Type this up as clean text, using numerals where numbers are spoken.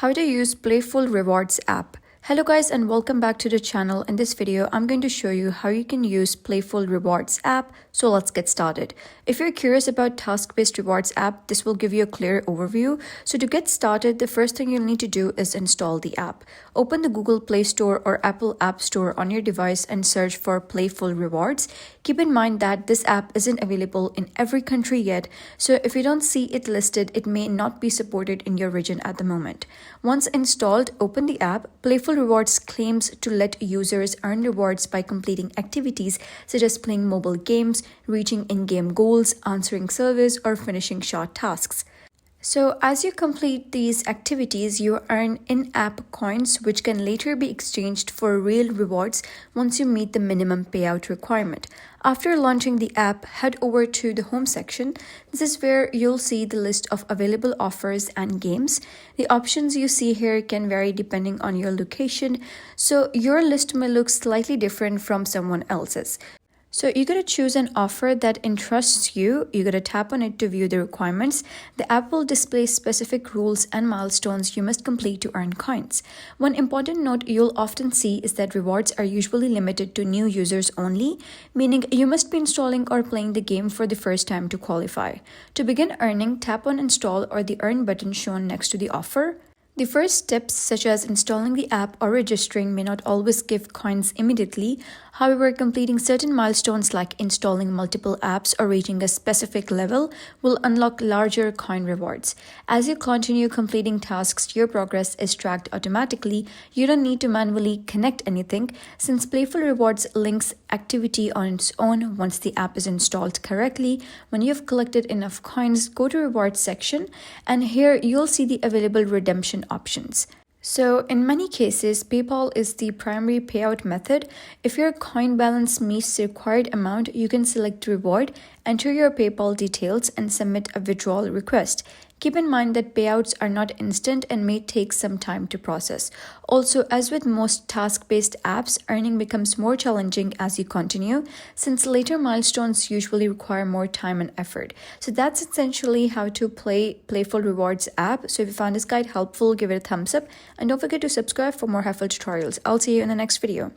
How to use Playful Rewards app. Hello guys and welcome back to the channel. In this video, I'm going to show you how you can use Playful Rewards app. So let's get started. If you're curious about task-based rewards app, this will give you a clear overview. So to get started, the first thing you'll need to do is install the app. Open the Google Play Store or Apple App Store on your device and search for Playful Rewards. Keep in mind that this app isn't available in every country yet. So if you don't see it listed, it may not be supported in your region at the moment. Once installed, open the app. Playful Rewards claims to let users earn rewards by completing activities such as playing mobile games, reaching in-game goals, answering surveys, or finishing short tasks. So as you complete these activities, you earn in-app coins which can later be exchanged for real rewards once you meet the minimum payout requirement. After launching the app, head over to the home section. This is where you'll see the list of available offers and games. The options you see here can vary depending on your location, so your list may look slightly different from someone else's. So you're going to choose an offer that interests you. You're going to tap on it to view the requirements. The app will display specific rules and milestones you must complete to earn coins. One important note you'll often see is that rewards are usually limited to new users only, meaning you must be installing or playing the game for the first time to qualify. To begin earning, tap on Install or the Earn button shown next to the offer. The first steps, such as installing the app or registering, may not always give coins immediately. However, completing certain milestones like installing multiple apps or reaching a specific level will unlock larger coin rewards. As you continue completing tasks, your progress is tracked automatically. You don't need to manually connect anything, since Playful Rewards links activity on its own once the app is installed correctly. When you've collected enough coins, go to Rewards section, and here you'll see the available redemption options. So in many cases, PayPal is the primary payout method. If your coin balance meets the required amount, you can select reward, enter your PayPal details, and submit a withdrawal request. Keep in mind that payouts are not instant and may take some time to process. Also, as with most task-based apps, earning becomes more challenging as you continue, since later milestones usually require more time and effort. So that's essentially how to play Playful Rewards app. So if you found this guide helpful, give it a thumbs up and don't forget to subscribe for more helpful tutorials. I'll see you in the next video.